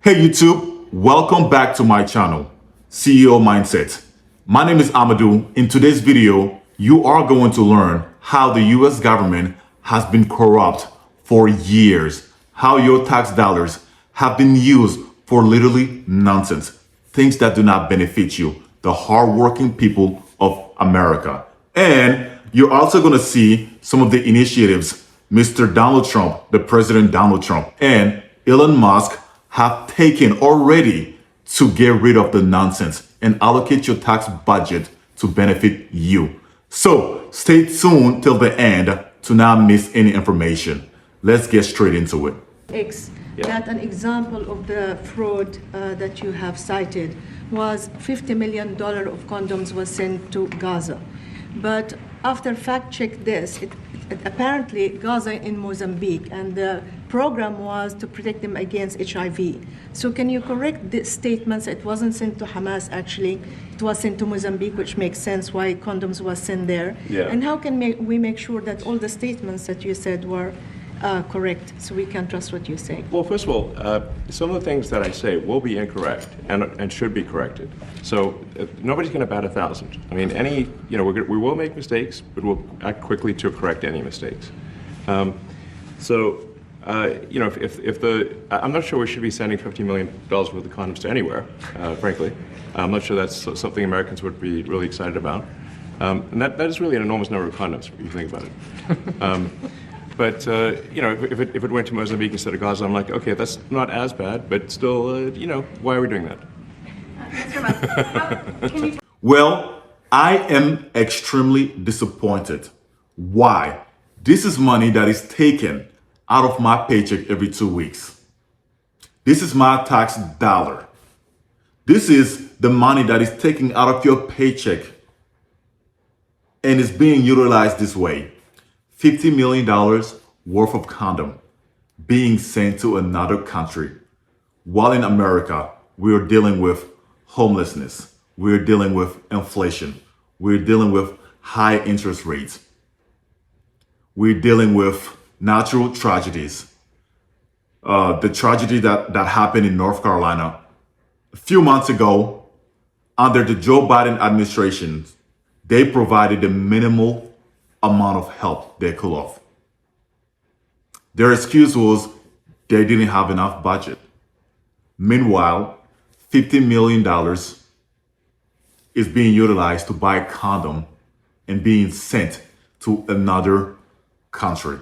Hey YouTube, welcome back to my channel, CEO Mindset. My name is Amadou. In today's video, you are going to learn how the US government has been corrupt for years, how your tax dollars have been used for literally nonsense, things that do not benefit you, the hardworking people of America. And you're also going to see some of the initiatives Mr. Donald Trump, the President Donald Trump, and Elon Musk have taken already to get rid of the nonsense and allocate your tax budget to benefit you. So stay tuned till the end to not miss any information. Let's get straight into it. That an example of the fraud that you have cited was $50 million of condoms was sent to Gaza. But after fact check this, apparently Gaza in Mozambique, and the program was to protect them against HIV. So can you correct the statements? It wasn't sent to Hamas actually, it was sent to Mozambique, which makes sense why condoms was sent there. Yeah. And how can we make sure that all the statements that you said were correct, so we can trust what you say? Well, first of all, some of the things that I say will be incorrect and should be corrected. So nobody's going to bat 1,000. I mean, we will make mistakes, but we'll act quickly to correct any mistakes. I'm not sure we should be sending $50 million worth of condoms to anywhere, frankly. I'm not sure that's something Americans would be really excited about. And that is really an enormous number of condoms, if you think about it. But if it went to Mozambique instead of Gaza, I'm like, okay, that's not as bad, but still, why are we doing that? Well, I am extremely disappointed. Why? This is money that is taken out of my paycheck every 2 weeks. This is my tax dollar. This is the money that is taken out of your paycheck and is being utilized this way. $50 million worth of condom being sent to another country. While in America, we're dealing with homelessness. We're dealing with inflation. We're dealing with high interest rates. We're dealing with natural tragedies. The tragedy that happened in North Carolina a few months ago under the Joe Biden administration, they provided the minimal amount of help they could have. Their excuse was they didn't have enough budget. Meanwhile, $50 million is being utilized to buy a condom and being sent to another country.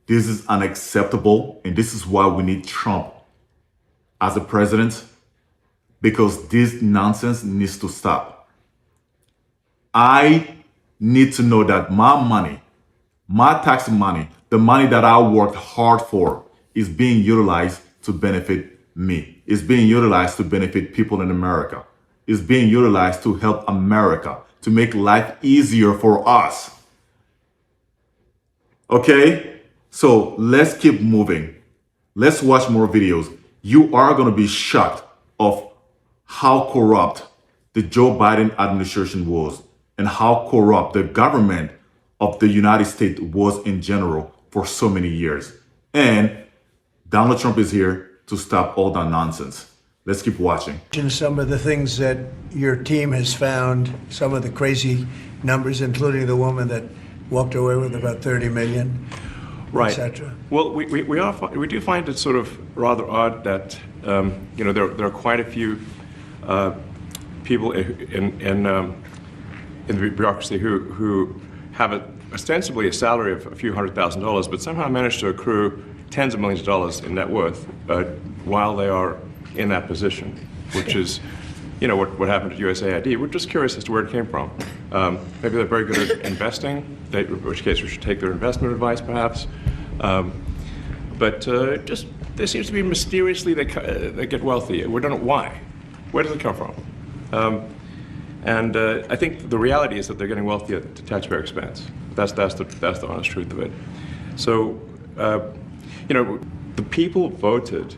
This is unacceptable, and this is why we need Trump as a president, because this nonsense needs to stop. I need to know that my money, my tax money, the money that I worked hard for is being utilized to benefit me. It's being utilized to benefit people in America. It's being utilized to help America, to make life easier for us. Okay? So let's keep moving. Let's watch more videos. You are going to be shocked of how corrupt the Joe Biden administration was, and how corrupt the government of the United States was in general for so many years. And Donald Trump is here to stop all that nonsense. Let's keep watching. Some of the things that your team has found, some of the crazy numbers, including the woman that walked away with about 30 million, right, etc. Well, we do find it sort of rather odd that there are quite a few people in the bureaucracy who have ostensibly a salary of a few $100,000, but somehow manage to accrue tens of millions of dollars in net worth while they are in that position, which is, what happened at USAID. We're just curious as to where it came from. Maybe they're very good at investing, in which case we should take their investment advice, perhaps. But there seems to be mysteriously they get wealthy. We don't know why. Where does it come from? And I think the reality is that they're getting wealthy at the taxpayer expense. That's the honest truth of it. So, the people voted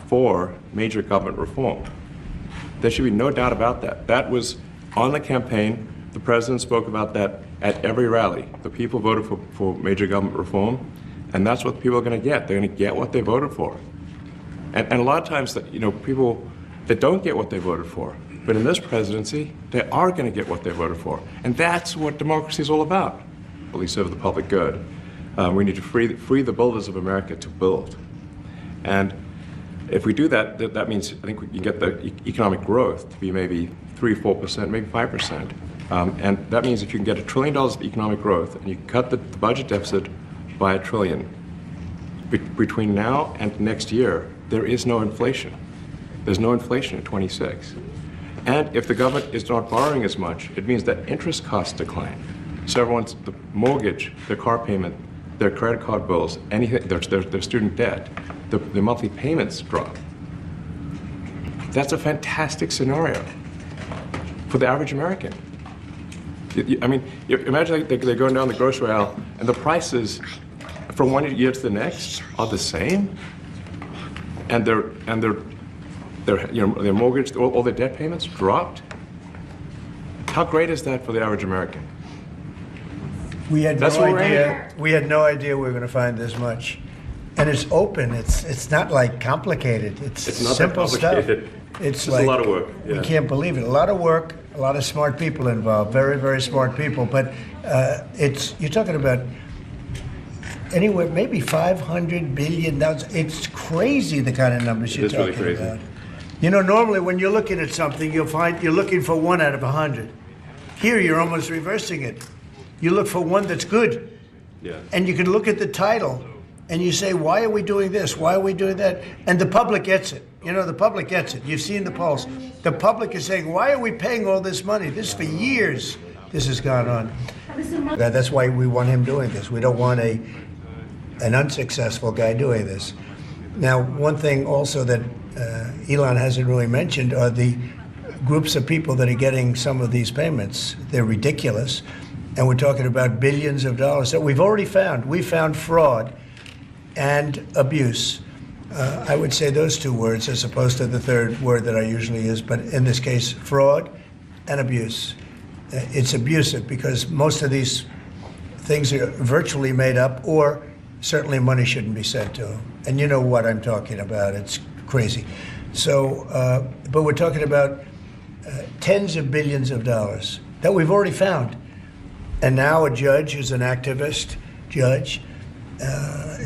for major government reform. There should be no doubt about that. That was on the campaign. The president spoke about that at every rally. The people voted for major government reform, and that's what the people are going to get. They're going to get what they voted for. And a lot of times, that people that don't get what they voted for, but in this presidency, they are going to get what they voted for, and that's what democracy is all about. We serve the public good. We need to free the builders of America to build, and if we do that, that means I think we can get the economic growth to be maybe 3-4%, maybe 5%. And that means if you can get $1 trillion of economic growth and you can cut the budget deficit by $1 trillion, between now and next year, there is no inflation. There's no inflation in 26. And if the government is not borrowing as much, it means that interest costs decline. So everyone's, the mortgage, their car payment, their credit card bills, anything, their student debt, the monthly payments drop. That's a fantastic scenario for the average American. I mean, imagine they're going down the grocery aisle and the prices from one year to the next are the same, and their mortgage, all their debt payments dropped. How great is that for the average American? We had That's no what we're idea. We had no idea we were going to find this much, and it's open. It's not like complicated. It's not simple that complicated. stuff. It's just a lot of work. We Yeah. can't believe it. A lot of work. A lot of smart people involved. Very, very smart people. But you're talking about anywhere maybe $500 billion. It's crazy the kind of numbers you're It is really talking crazy. about. Normally when you're looking at something, you'll find you're looking for 1 out of 100. Here, you're almost reversing it. You look for one that's good. Yeah. And you can look at the title and you say, why are we doing this? Why are we doing that? And the public gets it. The public gets it. You've seen the polls. The public is saying, why are we paying all this money? This for years, this has gone on. That's why we want him doing this. We don't want an unsuccessful guy doing this. Now, one thing also that Elon hasn't really mentioned are the groups of people that are getting some of these payments. They're ridiculous. And we're talking about billions of dollars that we've already found. We found fraud and abuse. I would say those 2 words as opposed to the third word that I usually use, but in this case, fraud and abuse. It's abusive because most of these things are virtually made up, or certainly money shouldn't be sent to them. And you know what I'm talking about. It's crazy. So, but we're talking about tens of billions of dollars that we've already found. And now a judge who's an activist judge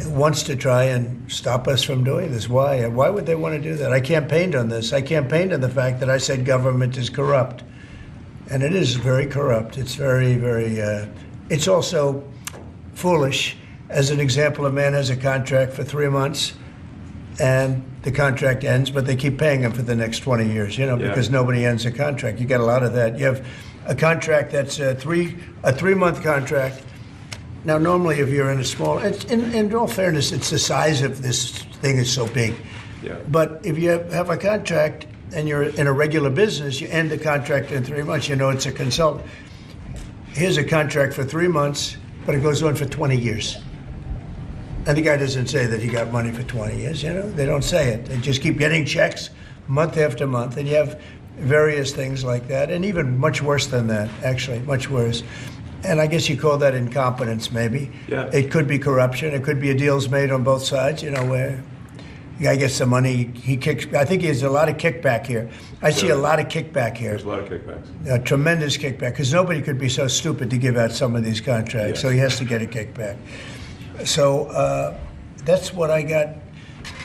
wants to try and stop us from doing this. Why? Why would they want to do that? I campaigned on this. I campaigned on the fact that I said government is corrupt. And it is very corrupt. It's very, very, it's also foolish. As an example, a man has a contract for 3 months and the contract ends, but they keep paying him for the next 20 years, because nobody ends a contract. You got a lot of that. You have a contract that's a 3-month contract. Now, normally, if you're in a small, in all fairness, it's the size of this thing is so big. Yeah. But if you have a contract and you're in a regular business, you end the contract in 3 months. It's a consultant. Here's a contract for 3 months, but it goes on for 20 years. And the guy doesn't say that he got money for 20 years. They don't say it. They just keep getting checks month after month, and you have various things like that, and even much worse than that, actually, much worse. And I guess you call that incompetence, maybe. Yeah. It could be corruption. It could be a deal's made on both sides, where the guy gets the money, he kicks. I think there's a lot of kickback here. I see a lot of kickback here. There's a lot of kickbacks. A tremendous kickback, because nobody could be so stupid to give out some of these contracts, Yes. so he has to get a kickback. So that's what I got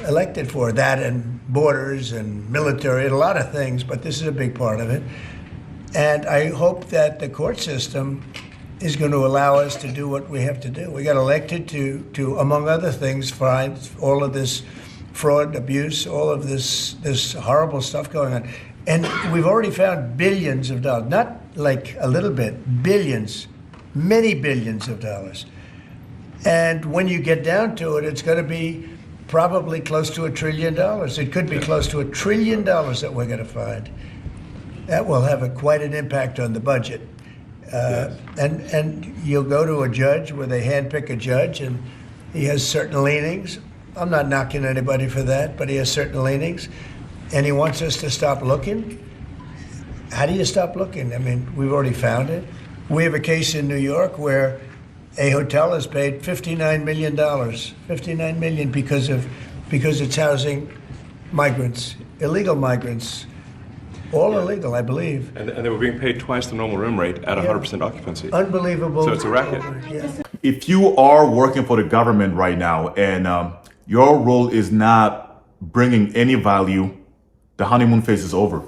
elected for, that and borders and military and a lot of things, but this is a big part of it. And I hope that the court system is going to allow us to do what we have to do. We got elected to among other things, find all of this fraud, abuse, all of this horrible stuff going on. And we've already found billions of dollars, not like a little bit, billions, many billions of dollars. And when you get down to it, it's going to be probably close to $1 trillion. It could be close to $1 trillion that we're going to find. That will have quite an impact on the budget. And you'll go to a judge where they handpick a judge, and he has certain leanings. I'm not knocking anybody for that, but he has certain leanings, and he wants us to stop looking. How do you stop looking? I mean, we've already found it. We have a case in New York where a hotel has paid $59 million, $59 million because it's housing migrants, illegal migrants, all illegal, I believe. And they were being paid twice the normal room rate at 100% occupancy. Unbelievable. So it's a racket. Yeah. If you are working for the government right now and your role is not bringing any value, the honeymoon phase is over.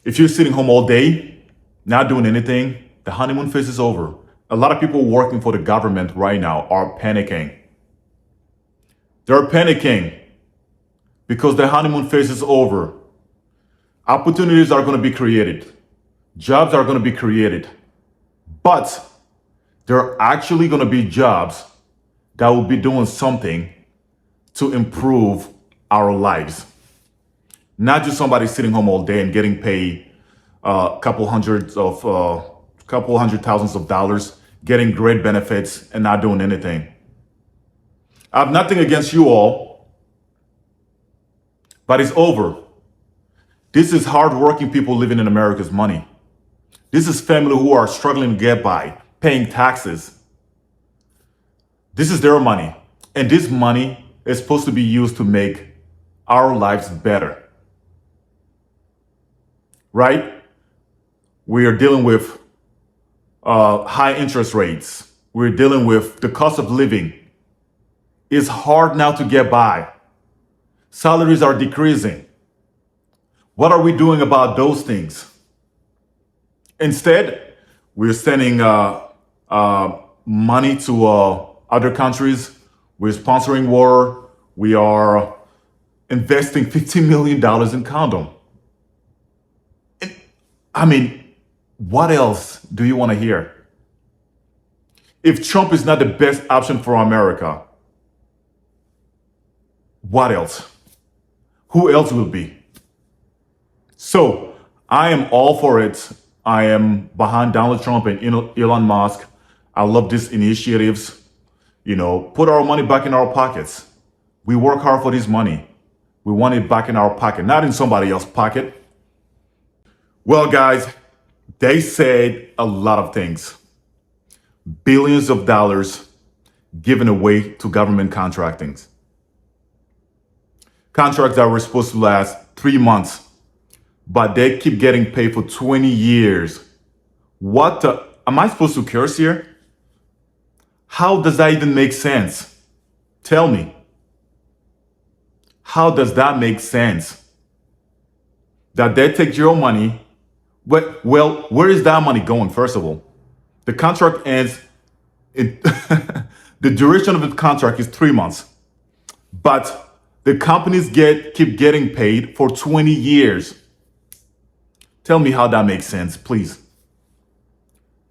If you're sitting home all day, not doing anything, the honeymoon phase is over. A lot of people working for the government right now are panicking. They're panicking because the honeymoon phase is over. Opportunities are going to be created. Jobs are going to be created. But there are actually going to be jobs that will be doing something to improve our lives. Not just somebody sitting home all day and getting paid a couple hundred thousands of dollars, getting great benefits and not doing anything. I have nothing against you all, but it's over. This is hardworking people living in America's money. This is family who are struggling to get by, paying taxes. This is their money. And this money is supposed to be used to make our lives better. Right? We are dealing with high interest rates. We're dealing with the cost of living. It's hard now to get by. Salaries are decreasing. What are we doing about those things? Instead, we're sending money to other countries. We're sponsoring war. We are investing $15 million in condom. I mean, what else do you want to hear? If Trump is not the best option for America, what else? Who else will be? So I am all for it. I am behind Donald Trump and Elon Musk. I love these initiatives. You know, put our money back in our pockets. We work hard for this money. We want it back in our pocket, not in somebody else's pocket. Well, guys, they said a lot of things. Billions of dollars given away to government contractings. Contracts that were supposed to last 3 months, but they keep getting paid for 20 years. What the? Am I supposed to curse here? How does that even make sense? Tell me. How does that make sense? That they take your money, but, well, where is that money going, first of all? The contract ends, the duration of the contract is 3 months, but the companies keep getting paid for 20 years. Tell me how that makes sense, please.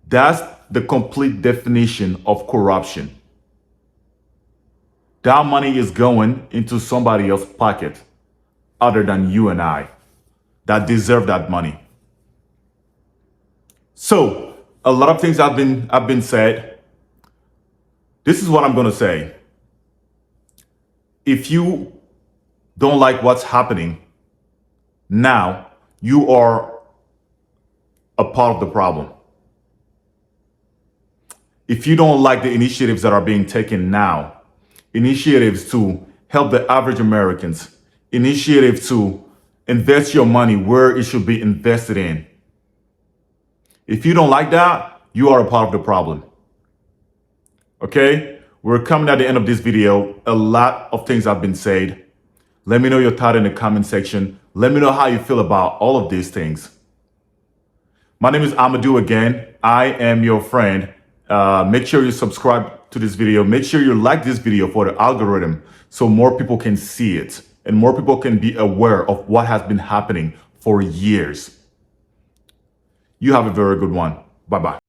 That's the complete definition of corruption. That money is going into somebody else's pocket other than you and I that deserve that money. So a lot of things have been said. This is what I'm going to say. If you don't like what's happening now, you are a part of the problem. If you don't like the initiatives that are being taken now, initiatives to help the average Americans, initiatives to invest your money where it should be invested in. If you don't like that, you are a part of the problem. Okay? We're coming at the end of this video. A lot of things have been said. Let me know your thought in the comment section. Let me know how you feel about all of these things. My name is Amadou again. I am your friend. Make sure you subscribe to this video. Make sure you like this video for the algorithm so more people can see it and more people can be aware of what has been happening for years. You have a very good one. Bye-bye.